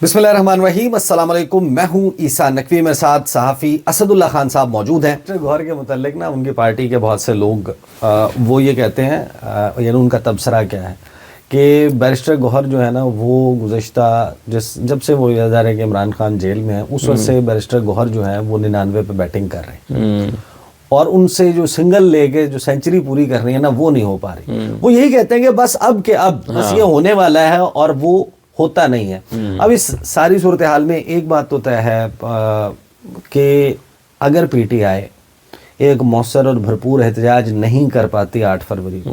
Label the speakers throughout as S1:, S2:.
S1: بسم اللہ الرحمن الرحیم، السلام علیکم۔ میں ہوں عیسیٰ نقوی، میرے ساتھ صحافی اسد اللہ خان صاحب موجود ہیں۔ گوہر کے متعلق نا ان کی پارٹی کے بہت سے لوگ وہ یہ کہتے ہیں، یعنی ان کا تبصرہ کیا ہے کہ بیرسٹر گوہر جو ہے نا وہ گزشتہ جب سے وہ یاد آ رہا ہے کہ عمران خان جیل میں ہے، اس وقت سے بیرسٹر گوہر جو ہے وہ 99 پہ بیٹنگ کر رہے ہیں، اور ان سے جو سنگل لے کے جو سینچری پوری کر رہی ہے نا وہ نہیں ہو پا رہی۔ وہ یہی کہتے ہیں کہ بس بس یہ ہونے والا ہے، اور وہ ہوتا نہیں ہے۔ اب اس ساری صورتحال میں ایک بات تو طے ہے کہ اگر پی ٹی آئی ایک مؤثر اور بھرپور احتجاج نہیں کر پاتی 8 فروری کو،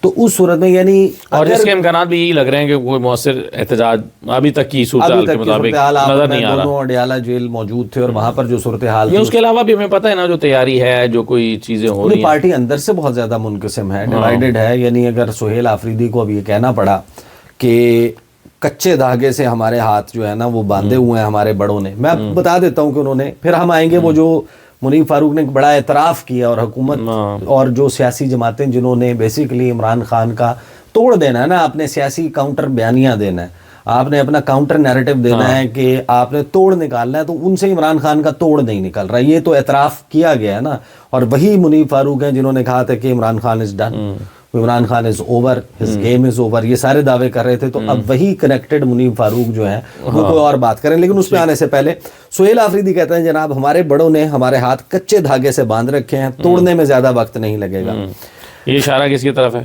S1: تو اس صورت میں یعنی
S2: اور اس کے امکانات بھی یہی لگ رہے ہیں کہ کوئی مؤثر احتجاج ابھی تک کی صورتحال کے مطابق نظر نہیں آ رہا۔
S1: دونوں اڈیالہ جیل موجود تھے اور وہاں پر جو صورتحال،
S2: اس کے علاوہ بھی ہمیں پتہ ہے نا جو تیاری ہے، جو کوئی چیزیں ہو رہی ہیں،
S1: پارٹی اندر سے بہت زیادہ منقسم ہے، ڈیوائیڈڈ ہے۔ یعنی اگر سہیل آفریدی کو اب یہ کہنا پڑا کہ کچے دھاگے سے ہمارے ہاتھ جو ہے نا وہ باندھے ہوئے ہیں ہمارے بڑوں نے، میں بتا دیتا ہوں کہ انہوں نے، پھر ہم آئیں گے وہ جو منیب فاروق نے بڑا اعتراف کیا، اور حکومت اور جو سیاسی جماعتیں جنہوں نے بیسیکلی عمران خان کا توڑ دینا ہے نا، آپ نے سیاسی کاؤنٹر بیانیاں دینا ہے، آپ نے اپنا کاؤنٹر نیریٹو دینا ہے کہ آپ نے توڑ نکالنا ہے، تو ان سے عمران خان کا توڑ نہیں نکل رہا، یہ تو اعتراف کیا گیا ہے نا۔ اور وہی منیب فاروق ہیں جنہوں نے کہا تھا کہ Imran Khan is done, Imran Khan is over, his game is over, یہ سارے دعوے کر رہے تھے۔ تو اب وہی کنیکٹڈ منیب فاروق جو ہیں وہ کوئی اور بات کریں، لیکن اس پہ آنے سے پہلے سہیل آفریدی کہتے ہیں جناب ہمارے بڑوں نے ہمارے ہاتھ کچے دھاگے سے باندھ رکھے ہیں، توڑنے میں زیادہ وقت نہیں لگے گا۔
S2: یہ اشارہ کس کی طرف ہے؟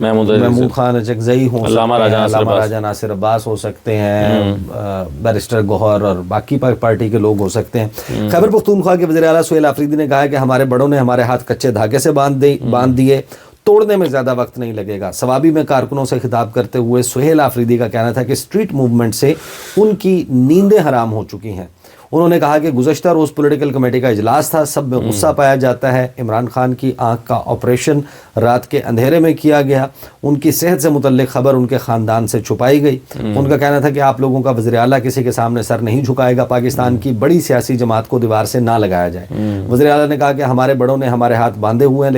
S1: محمود خان اچکزئی ہوں، علامہ راجہ ناصر عباس ہو سکتے ہیں، بیرسٹر گوہر اور باقی پارٹی کے لوگ ہو سکتے ہیں۔ خیبر پختونخوا کے وزیر اعلیٰ سہیل آفریدی نے کہا کہ ہمارے بڑوں نے ہمارے ہاتھ کچے دھاگے سے باندھ دیے، توڑنے میں زیادہ وقت نہیں لگے گا۔ ثوابی میں کارکنوں سے خطاب کرتے ہوئے سہیل آفریدی کا کہنا تھا کہ اسٹریٹ موومنٹ سے ان کی نیندیں حرام ہو چکی ہیں۔ انہوں نے کہا کہ گزشتہ روز پولیٹیکل کمیٹی کا اجلاس تھا، سب میں غصہ پایا جاتا ہے، عمران خان کی آنکھ کا آپریشن رات کے اندھیرے میں کیا گیا، ان کی صحت سے متعلق خبر ان کے خاندان سے چھپائی گئی۔ ان کا کہنا تھا کہ آپ لوگوں کا وزیر اعلیٰ کسی کے سامنے سر نہیں جھکائے گا، پاکستان کی بڑی سیاسی جماعت کو دیوار سے نہ لگایا جائے۔ وزیر اعلیٰ نے کہا کہ ہمارے بڑوں نے ہمارے ہاتھ باندھے ہوئے ہیں،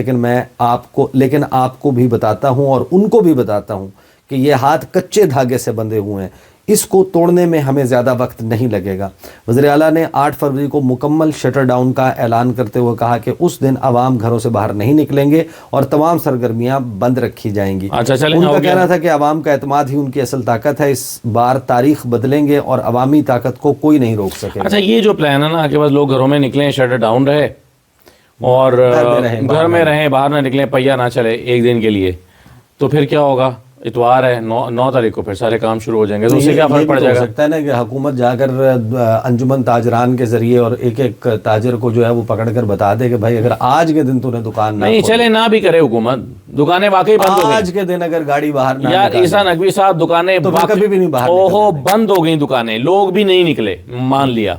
S1: لیکن آپ کو بھی بتاتا ہوں اور ان کو بھی بتاتا ہوں کہ یہ ہاتھ کچے دھاگے سے بندھے ہوئے ہیں، اس کو توڑنے میں ہمیں زیادہ وقت نہیں لگے گا۔ وزیر اعلیٰ نے 8 فروری کو مکمل شٹر ڈاؤن کا اعلان کرتے ہوئے کہا کہ اس دن عوام گھروں سے باہر نہیں نکلیں گے اور تمام سرگرمیاں بند رکھی جائیں گی۔ ان کا کہنا تھا کہ عوام کا اعتماد ہی ان کی اصل طاقت ہے، اس بار تاریخ بدلیں گے اور عوامی طاقت کو کوئی نہیں روک سکے۔
S2: اچھا، یہ جو پلان ہے نا کہ بس لوگ گھروں میں نکلیں، شٹر ڈاؤن رہے اور گھر میں رہیں، باہر نہ نکلیں، پہیا نہ چلے ایک دن کے لیے، تو پھر کیا ہوگا؟ اتوار ہے 9 تاریخ کو پھر سارے کام شروع ہو جائیں گے، تو اس سے کیا فرق پڑ جائے گا؟
S1: ہو سکتا ہے نا کہ حکومت جا کر انجمن تاجران کے ذریعے اور ایک ایک تاجر کو جو ہے وہ پکڑ کر بتا دے کہ بھائی اگر آج کے دن تو نے دکان
S2: نہیں چلے، نہ بھی کرے حکومت، دکانیں واقعی بند ہو گئی
S1: آج کے دن، اگر گاڑی باہر نہ
S2: یار عیسیٰ نقوی صاحب، دکانیں
S1: کبھی بھی نہیں باہر
S2: بند ہو گئی، دکانیں، لوگ بھی نہیں نکلے، مان لیا،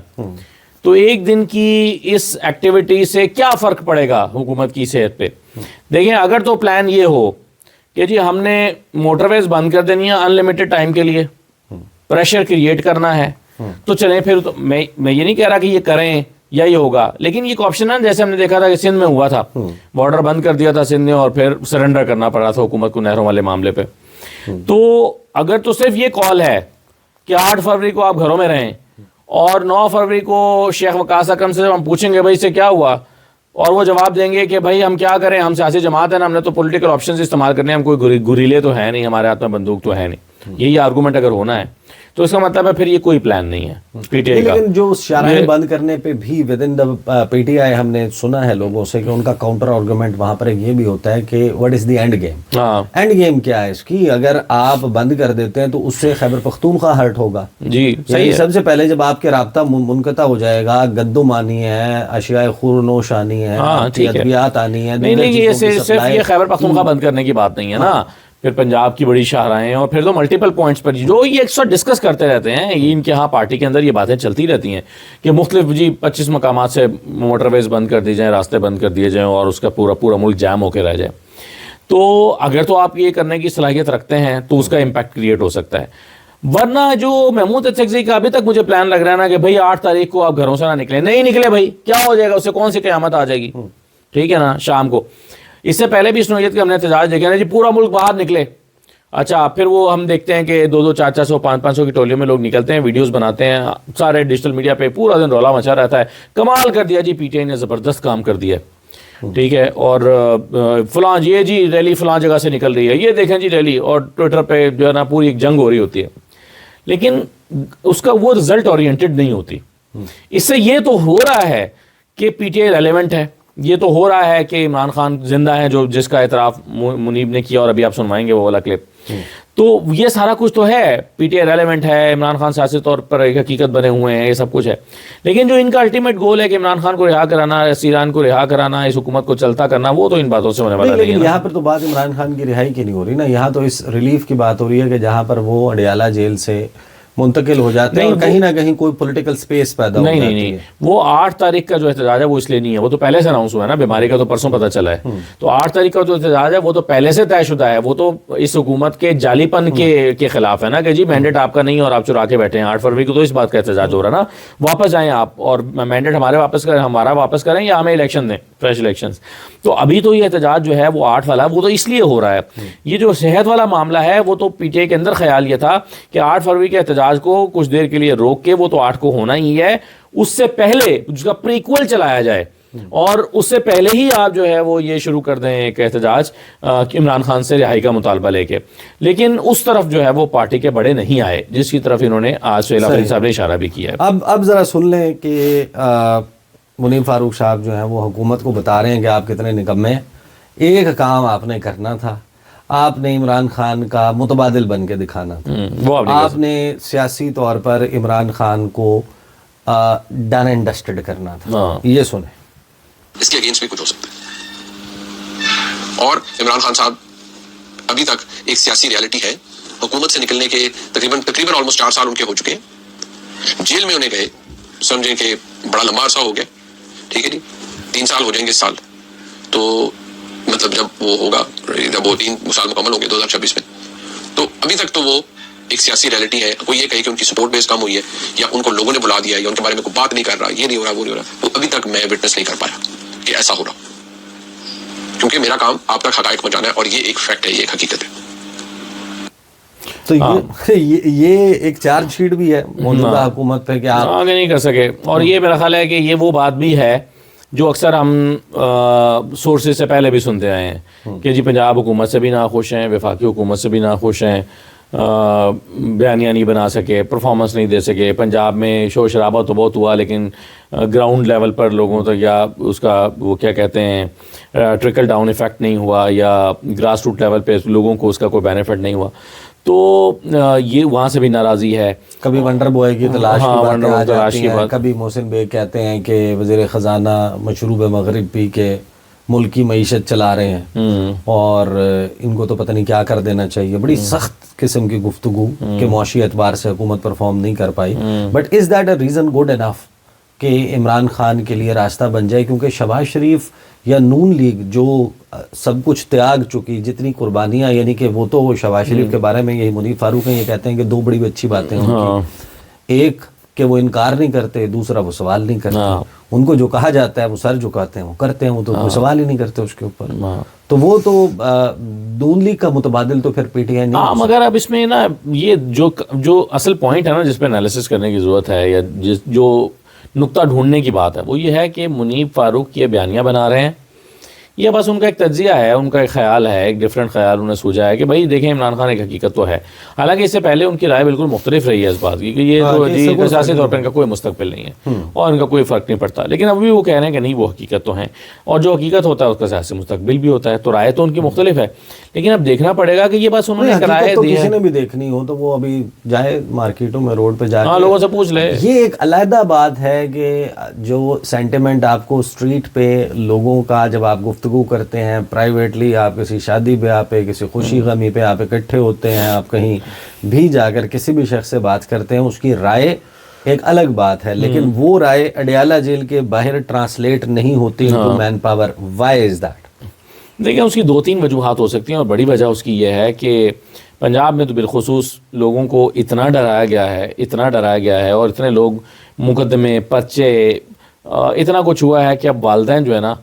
S2: تو ایک دن کی اس ایکٹیویٹی سے کیا فرق پڑے گا حکومت کی صحت پہ؟ دیکھیں، اگر تو پلان یہ ہو کہ جی ہم نے موٹر ویز بند کر دینی ہے انلمیٹڈ ٹائم کے لیے، پریشر کریٹ کرنا ہے، تو چلیں پھر، تو میں یہ نہیں کہہ رہا کہ یہ کریں یا یہ ہوگا، لیکن یہ آپشن ہے، جیسے ہم نے دیکھا تھا کہ سندھ میں ہوا تھا، بارڈر بند کر دیا تھا سندھ نے، اور پھر سرنڈر کرنا پڑا تھا حکومت کو نہروں والے معاملے پہ۔ تو اگر تو صرف یہ کال ہے کہ 8 فروری کو آپ گھروں میں رہیں، اور 9 فروری کو شیخ وقاص اکرم سے ہم پوچھیں گے بھائی اس سے کیا ہوا، اور وہ جواب دیں گے کہ بھائی ہم کیا کریں، ہم سیاسی جماعت ہے نا، ہم نے تو پولیٹیکل آپشنز استعمال کرنے ہیں، ہم کوئی گریلے تو ہے نہیں، ہمارے ہاتھ میں بندوق تو ہے نہیں، یہی آرگومنٹ اگر ہونا ہے تو اس کا مطلب ہے پھر یہ کوئی پلان نہیں ہے پی ٹی آئی کا۔
S1: لیکن جو شاہراہیں بند کرنے پہ بھی with in the P T I ہم نے سنا ہے لوگوں سے کہ ان کا کاؤنٹر آرگومنٹ وہاں پر یہ بھی ہوتا ہے کہ what is the end game, and game کیا ہے اس کی؟ اگر آپ بند کر دیتے ہیں تو اس سے خیبر پختونخوا ہرٹ ہوگا۔
S2: جی صحیح،
S1: سب سے پہلے جب آپ کے رابطہ منقطع ہو جائے گا، گندمانی ہے، اشیاء خورنوش آنی ہے، ادویات آنی ہے،
S2: نہیں، یہ صرف یہ خیبر پختونخوا بند کرنے کی بات نہیں ہے نا، پھر پنجاب کی بڑی شاہراہیں، اور پھر تو ملٹیپل پوائنٹس پر جو یہ ایکسٹرا ڈسکس کرتے رہتے ہیں، یہ ان کے ہاں پارٹی کے اندر یہ باتیں چلتی رہتی ہیں کہ مختلف 25 مقامات سے موٹر ویز بند کر دی جائیں، راستے بند کر دیے جائیں، اور اس کا پورا ملک جام ہو کے رہ جائے۔ تو اگر تو آپ یہ کرنے کی صلاحیت رکھتے ہیں تو اس کا امپیکٹ کریٹ ہو سکتا ہے، ورنہ جو محمود اچکزئی کا ابھی تک مجھے پلان لگ رہا ہے نا کہ بھائی 8 تاریخ کو آپ گھروں سے نہ نکلیں، نہیں نکلے بھائی کیا ہو جائے گا، اس سے کون سی قیامت آ جائے گی؟ ٹھیک ہے نا، شام کو، اس سے پہلے بھی اس نوعیت کے ہم نے احتجاج دیکھے نا جی، پورا ملک باہر نکلے اچھا پھر وہ ہم دیکھتے ہیں کہ 200 400 500 کی ٹولیوں میں لوگ نکلتے ہیں, ویڈیوز بناتے ہیں, سارے ڈیجیٹل میڈیا پہ پورا دن رولا مچا رہتا ہے, کمال کر دیا جی پی ٹی آئی نے, زبردست کام کر دیا, ٹھیک ہے, اور فلاں یہ جی ریلی فلاں جگہ سے نکل رہی ہے, یہ دیکھیں جی ریلی, اور ٹویٹر پہ جو ہے نا پوری ایک جنگ ہو رہی ہوتی ہے, لیکن اس کا وہ رزلٹ اورینٹڈ نہیں ہوتی. اس سے یہ تو ہو رہا ہے کہ پی ٹی آئی ریلیونٹ ہے, یہ تو ہو رہا ہے کہ عمران خان زندہ ہے, جس کا اعتراف منیب نے کیا, اور ابھی آپ سنوائیں گے وہ والا کلپ. تو یہ سارا کچھ تو ہے, پی ٹی آئی ریلیونٹ ہے, عمران خان سیاسی طور پر ایک حقیقت بنے ہوئے ہیں, یہ سب کچھ ہے, لیکن جو ان کا الٹیمیٹ گول ہے کہ عمران خان کو رہا کرانا, اسیران کو رہا کرانا, اس حکومت کو چلتا کرنا, وہ تو ان باتوں سے ہونے والا نہیں ہے.
S1: لیکن یہاں پر تو بات عمران خان کی رہائی کی نہیں ہو رہی نا, یہاں تو اس ریلیف کی بات ہو رہی ہے کہ جہاں پر وہ اڈیالہ جیل سے منتقل ہو جاتے ہیں اور کہیں نہ کہیں کوئی پولیٹیکل سپیس پیدا ہو جاتی ہے.
S2: نہیں, وہ 8 تاریخ کا جو احتجاج ہے وہ اس لیے نہیں ہے, وہ تو پہلے سے اناؤنس ہوا ہے نا, بیماری کا تو پرسوں پتہ چلا ہے, تو 8 تاریخ کا جو احتجاج ہے وہ تو پہلے سے طے شدہ ہے, وہ تو اس حکومت کے جعلی پن کے خلاف ہے نا, کہ جی مینڈیٹ آپ کا نہیں اور آپ چرا کے بیٹھے ہیں. 8 فروری کو تو اس بات کا احتجاج ہو رہا ہے نا, واپس آئیں آپ اور مینڈیٹ ہمارا واپس کریں یا ہمیں الیکشن دیں, فریش الیکشنز. تو ابھی تو یہ احتجاج جو ہے وہ 8 والا وہ تو اس لیے ہو رہا ہے. یہ جو صحت والا معاملہ ہے وہ تو پی ٹی آئی کے اندر خیال یہ تھا کہ 8 فروری کے احتجاج کو کچھ دیر کے لیے روک کے, وہ تو 8 کو ہونا ہی ہے, اس سے پہلے جس کا پریکول چلایا جائے, اور اس سے پہلے ہی آپ جو ہے وہ یہ شروع کر دیں ایک احتجاج عمران خان سے رہائی کا مطالبہ لے کے. لیکن اس طرف جو ہے وہ پارٹی کے بڑے نہیں آئے, جس کی طرف انہوں نے آج سہیل آفریدی صاحب نے اشارہ بھی کیا ہے.
S1: اب ذرا سن لیں کہ منیب فاروق صاحب جو ہیں وہ حکومت کو بتا رہے ہیں کہ آپ کتنے نکمے ہیں. ایک کام آپ نے کرنا تھا, آپ نے عمران خان کا متبادل بن کے دکھانا تھا, آپ نے سیاسی طور پر عمران خان کو ڈن اینڈ ڈسٹڈ کرنا تھا. یہ سنیں.
S3: اس کے اگینسٹ بھی کچھ ہو سکتا ہے, اور عمران خان صاحب ابھی تک ایک سیاسی ریالٹی ہے. حکومت سے نکلنے کے تقریباً آلموسٹ 4 سال ان کے ہو چکے ہیں. جیل میں انہیں گئے سمجھیں کہ بڑا لمبا عرصہ ہو گیا, ٹھیک ہے جی, 3 سال ہو جائیں گے اس سال, تو مطلب جب وہ ہوگا, جب وہ 3 سال مکمل ہوں گے 2026 میں, تو ابھی تک تو وہ ایک سیاسی ریالٹی ہے. کوئی یہ کہے کہ ان کی سپورٹ بیس کم ہوئی ہے, یا ان کو لوگوں نے بلا دیا, یا ان کے بارے میں کوئی بات نہیں کر رہا, یہ نہیں ہو رہا, وہ نہیں ہو رہا, وہ ابھی تک میں وٹنس نہیں کر پایا کہ ایسا ہو رہا, کیونکہ میرا کام آپ تک حقائق پہنچانا ہے, اور یہ ایک فیکٹ ہے, یہ ایک حقیقت ہے.
S1: تو یہ ایک چارج شیٹ بھی ہے موجودہ حکومت پہ کہ آپ
S2: آگے نہیں کر سکے. اور یہ میرا خیال ہے کہ یہ وہ بات بھی ہے جو اکثر ہم سورسز سے پہلے بھی سنتے آئے ہیں کہ جی پنجاب حکومت سے بھی ناخوش ہیں, وفاقی حکومت سے بھی ناخوش ہیں, بیانیہ نہیں بنا سکے, پرفارمنس نہیں دے سکے. پنجاب میں شور شرابہ تو بہت ہوا, لیکن گراؤنڈ لیول پر لوگوں تک یا اس کا وہ کیا کہتے ہیں ٹرکل ڈاؤن ایفیکٹ نہیں ہوا, یا گراس روٹ لیول پہ لوگوں کو اس کا کوئی بینیفٹ نہیں ہوا. تو یہ وہاں سے بھی ناراضی ہے.
S1: کبھی ونڈر بوائے کی تلاش کی باتیں, کبھی محسن بیگ کہتے ہیں کہ وزیر خزانہ مشروب مغرب پی کے ملک کی معیشت چلا رہے ہیں, اور ان کو تو پتہ نہیں کیا کر دینا چاہیے. بڑی سخت قسم کی گفتگو کہ معاشی اعتبار سے حکومت پرفارم نہیں کر پائی. But is that a reason good enough کہ عمران خان کے لیے راستہ بن جائے؟ کیونکہ شہباز شریف یا نون لیگ جو سب کچھ تیاگ چکی, جتنی قربانیاں, یعنی کہ وہ تو شہباز شریف کے بارے میں یہی منیب فاروق ہیں یہ کہتے ہیں کہ 2 بڑی اچھی باتیں ہیں. ایک کہ وہ انکار نہیں کرتے, دوسرا وہ سوال نہیں کرتے. ان کو جو کہا جاتا ہے وہ سر جھکاتے ہیں, وہ کرتے ہیں, وہ تو کوئی سوال ہی نہیں کرتے اس کے اوپر. تو وہ تو نون لیگ کا متبادل تو پھر پی ٹی آئی نہیں.
S2: مگر اب اس میں نا یہ جو اصل پوائنٹ ہے نا جس پہ انالیسس کرنے کی ضرورت ہے, یا جو نقطہ ڈھونڈنے کی بات ہے, وہ یہ ہے کہ منیب فاروق یہ بیانیہ بنا رہے ہیں, یہ بس ان کا ایک تجزیہ ہے, ان کا ایک خیال ہے, ایک ڈفرینٹ خیال انہوں نے سوچا ہے کہ بھائی دیکھیں عمران خان ایک حقیقت تو ہے. حالانکہ اس سے پہلے ان کی رائے بالکل مختلف رہی ہے اس بات کی کہ یہ تو سیاسی طور پر ان کا کوئی مستقبل نہیں ہے اور ان کا کوئی فرق نہیں پڑتا. لیکن ابھی وہ کہہ رہے ہیں کہ نہیں وہ حقیقت تو ہیں, اور جو حقیقت ہوتا ہے اس کا سیاسی مستقبل بھی ہوتا ہے. تو رائے تو ان کی مختلف ہے, لیکن اب دیکھنا پڑے گا کہ یہ بس انہوں نے ایک رائے دی ہے.
S1: کسی نے بھی دیکھنی ہو تو وہ ابھی جائے مارکیٹوں میں, روڈ پہ جا کے
S2: لوگوں سے پوچھ لے.
S1: یہ ایک علیحدہ بات ہے کہ جو سینٹیمنٹ آپ کو اسٹریٹ پہ لوگوں کا جب آپ گفتگو کرتے ہیں, پرائیویٹلی آپ کسی شادی بیاہ پہ, کسی خوشی غمی پہ آپ اکٹھے ہوتے ہیں, آپ کہیں بھی جا کر کسی بھی شخص سے بات کرتے ہیں, اس کی رائے ایک الگ بات ہے, لیکن وہ رائے اڈیالہ جیل کے باہر ٹرانسلیٹ نہیں ہوتی into man power. Why is that?
S2: دیکھیں اس کی 2-3 وجوہات ہو سکتی ہیں, اور بڑی وجہ اس کی یہ ہے کہ پنجاب میں تو بالخصوص لوگوں کو اتنا ڈرایا گیا ہے, اور اتنے لوگ مقدمے, پرچے, اتنا کچھ ہوا ہے کہ اب والدین جو ہے نا,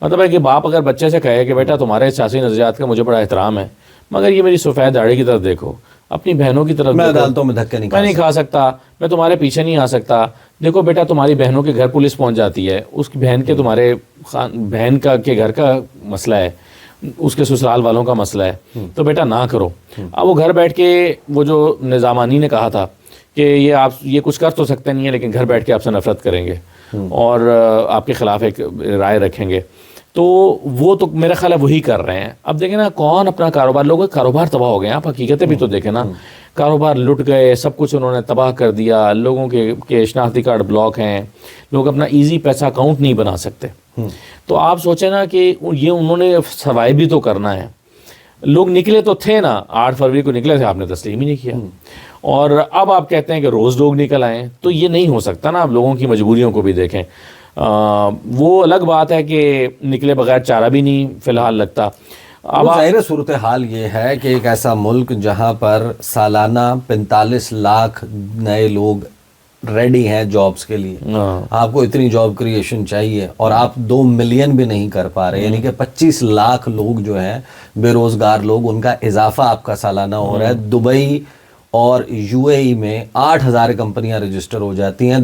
S2: مطلب ہے کہ باپ اگر بچے سے کہے کہ بیٹا تمہارے سیاسی نظریات کا مجھے بڑا احترام ہے, مگر یہ میری سفید داڑھی کی طرف دیکھو، اپنی بہنوں کی طرف
S1: میں
S2: دیکھو،
S1: عدالتوں میں دھکے
S2: میں نہیں کھا سکتا، میں تمہارے پیچھے نہیں آ سکتا. دیکھو بیٹا، تمہاری بہنوں کے گھر پولیس پہنچ جاتی ہے، اس کی بہن کے تمہارے بہن کا کے گھر کا مسئلہ ہے، اس کے سسرال والوں کا مسئلہ ہے، تو بیٹا نہ کرو. اب وہ گھر بیٹھ کے، وہ جو نظامانی نے کہا تھا کہ یہ کچھ کر تو سکتے نہیں ہیں لیکن گھر بیٹھ کے آپ سے نفرت کریں گے اور آپ کے خلاف ایک رائے رکھیں گے، تو وہ تو میرا خیال ہے وہی کر رہے ہیں. اب دیکھیں نا، کون اپنا کاروبار، لوگوں کے کاروبار تباہ ہو گئے ہیں. آپ حقیقتیں بھی تو دیکھیں نا، کاروبار لٹ گئے، سب کچھ انہوں نے تباہ کر دیا. لوگوں کے شناختی کارڈ بلاک ہیں، لوگ اپنا ایزی پیسہ اکاؤنٹ نہیں بنا سکتے. تو آپ سوچیں نا کہ یہ انہوں نے سروائی بھی تو کرنا ہے. لوگ نکلے تو تھے نا، 8 فروری کو نکلے تھے، آپ نے تسلیم ہی نہیں کیا. اور اب آپ کہتے ہیں کہ روز لوگ نکل آئیں، تو یہ نہیں ہو سکتا نا. آپ لوگوں کی مجبوریوں کو بھی دیکھیں. وہ الگ بات ہے کہ نکلے بغیر چارہ بھی نہیں فی الحال لگتا. اب
S1: ظاہر صورتحال یہ ہے کہ ایک ایسا ملک جہاں پر سالانہ 45 لاکھ نئے لوگ ریڈی ہیں جابز کے لیے، آپ کو اتنی جاب کریشن چاہیے اور آپ 2 ملین بھی نہیں کر پا رہے، یعنی کہ 25 لاکھ لوگ جو ہیں بے روزگار لوگ، ان کا اضافہ آپ کا سالانہ ہو رہا ہے. دبئی اور یو اے ای میں 8,000 کمپنیاں رجسٹر ہو جاتی ہیں.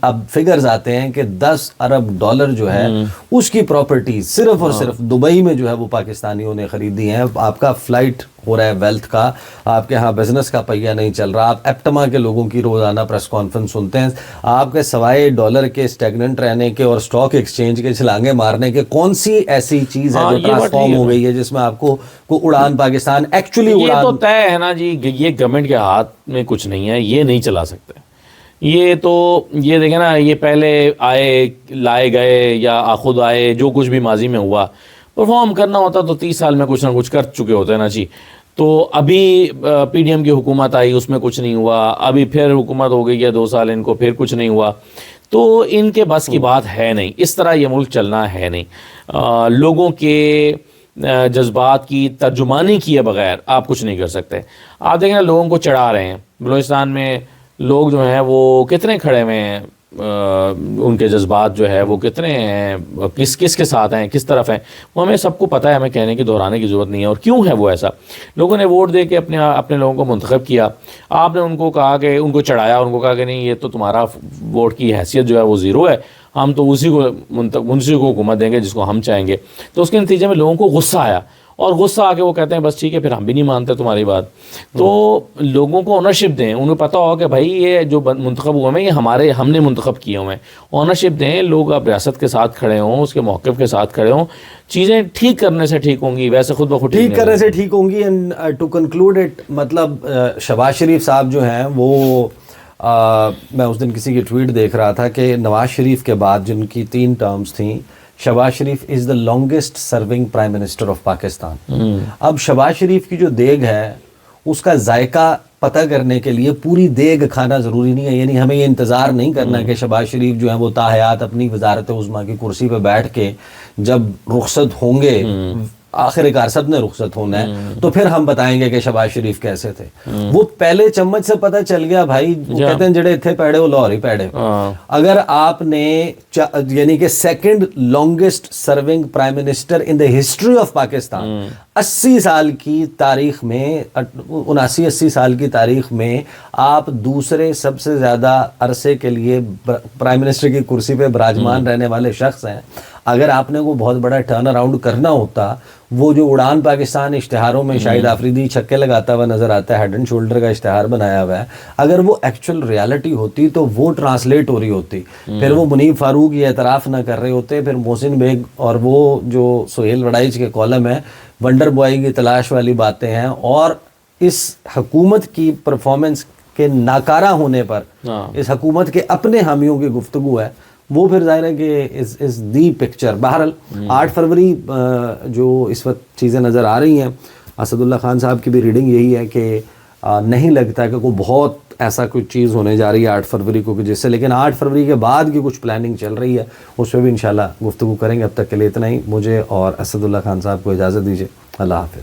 S1: اب فگرز آتے ہیں کہ 10 ارب ڈالر جو ہے اس کی پراپرٹی صرف اور صرف دبئی میں جو ہے وہ پاکستانیوں نے خریدی ہیں. آپ کا فلائٹ ہو رہا ہے ویلتھ کا، آپ کے ہاں بزنس کا پہیہ نہیں چل رہا. آپ ایپٹما کے لوگوں کی روزانہ پریس کانفرنس سنتے ہیں، آپ کے سوائے ڈالر کے اسٹیگننٹ رہنے کے اور سٹاک ایکسچینج کے چھلانگے مارنے کے کون سی ایسی چیز ہے جو ٹرانسفارم ہو گئی ہے جس میں آپ کو اڑان پاکستان ایکچولی
S2: یہ
S1: اڑان؟
S2: تو طے ہے نا جی، یہ گورنمنٹ کے ہاتھ میں کچھ نہیں ہے، یہ نہیں چلا سکتے. یہ تو یہ دیکھیں نا، یہ پہلے آئے لائے گئے یا خود آئے، جو کچھ بھی ماضی میں ہوا پرفارم کرنا ہوتا تو 30 سال میں کچھ نہ کچھ کر چکے ہوتے ہیں نا جی. تو ابھی پی ڈی ایم کی حکومت آئی، اس میں کچھ نہیں ہوا. ابھی پھر حکومت ہو گئی ہے 2 سال، ان کو پھر کچھ نہیں ہوا. تو ان کے بس کی بات ہے نہیں، اس طرح یہ ملک چلنا ہے نہیں. لوگوں کے جذبات کی ترجمانی کیے بغیر آپ کچھ نہیں کر سکتے. آپ دیکھیں لوگوں کو چڑھا رہے ہیں. بلوچستان میں لوگ جو ہیں وہ کتنے کھڑے ہوئے ہیں، ان کے جذبات جو ہے وہ کتنے ہیں، کس کے ساتھ ہیں، کس طرف ہیں، وہ ہمیں سب کو پتہ ہے. ہمیں کہنے کی دہرانے کی ضرورت نہیں ہے. اور کیوں ہے وہ ایسا؟ لوگوں نے ووٹ دے کے اپنے لوگوں کو منتخب کیا. آپ نے ان کو کہا کہ ان کو چڑھایا، ان کو کہا کہ نہیں، یہ تو تمہارا ووٹ کی حیثیت جو ہے وہ 0 ہے، ہم تو اسی کو حکومت دیں گے جس کو ہم چاہیں گے. تو اس کے نتیجے میں لوگوں کو غصہ آیا، اور غصہ آ کے وہ کہتے ہیں بس ٹھیک ہے، پھر ہم بھی نہیں مانتے تمہاری بات. تو لوگوں کو اونرشپ دیں، انہیں پتہ ہو کہ بھائی یہ جو منتخب ہوئے ہیں یہ ہم نے منتخب کیے ہوئے ہیں. اونرشپ دیں، لوگ اب ریاست کے ساتھ کھڑے ہوں، اس کے موقف کے ساتھ کھڑے ہوں. چیزیں ٹھیک کرنے سے ٹھیک ہوں گی، ویسے خود بخود
S1: ٹھیک کرنے سے ٹھیک ہوں گی. اینڈ ٹو کنکلوڈ اٹ، مطلب شہباز شریف صاحب جو ہیں وہ میں اس دن کسی کی ٹویٹ دیکھ رہا تھا کہ نواز شریف کے بعد جن کی 3 ٹرمز تھیں، Shahbaz Sharif is the longest serving prime minister of Pakistan. اب شہباز شریف کی جو دیگ ہے اس کا ذائقہ پتہ کرنے کے لیے پوری دیگ کھانا ضروری نہیں ہے. یعنی ہمیں یہ انتظار نہیں کرنا کہ شہباز شریف جو ہیں وہ تاحیات اپنی وزارت عظمیٰ کی کرسی پہ بیٹھ کے جب رخصت ہوں گے، آخر کار سب نے رخصت ہونا ہے، تو پھر ہم بتائیں گے کہ شہباز شریف کیسے تھے. وہ پہلے چمچ سے پتہ چل گیا بھائی. وہ کہتے ہیں جڑے تھے پیڑے وہ لاہور ہی پیڑے. اگر آپ نے یعنی کہ 2nd longest serving prime minister in the history of Pakistan, 80 سال کی تاریخ میں، 79-80 سال کی تاریخ میں آپ دوسرے سب سے زیادہ عرصے کے لیے پرائم منسٹر کی کرسی پہ براجمان رہنے والے شخص ہیں. اگر آپ نے کو بہت بڑا ٹرن اراؤنڈ کرنا ہوتا، وہ جو اڑان پاکستان اشتہاروں میں شاہد آفریدی چھکے لگاتا ہوا نظر آتا ہے، ہیڈ اینڈ شولڈر کا اشتہار بنایا ہوا ہے، اگر وہ ایکچوئل ریالٹی ہوتی تو وہ ٹرانسلیٹ ہو رہی ہوتی. پھر وہ منیب فاروق یہ اعتراف نہ کر رہے ہوتے، پھر محسن بیگ اور وہ جو سہیل وڑائچ کے کالم ہے ونڈر بوائے کی تلاش والی باتیں ہیں، اور اس حکومت کی پرفارمنس کے ناکارہ ہونے پر اس حکومت کے اپنے حامیوں کی گفتگو ہے، وہ پھر ظاہر ہے کہ از دی پکچر. بہرحال 8 فروری جو اس وقت چیزیں نظر آ رہی ہیں، اسد اللہ خان صاحب کی بھی ریڈنگ یہی ہے کہ نہیں لگتا کہ کوئی بہت ایسا کوئی چیز ہونے جا رہی ہے 8 فروری کو کہ جس سے، لیکن 8 فروری کے بعد کی کچھ پلاننگ چل رہی ہے، اس پہ بھی انشاءاللہ گفتگو کریں گے. اب تک کے لیے اتنا ہی. مجھے اور اسد اللہ خان صاحب کو اجازت دیجیے. اللہ حافظ.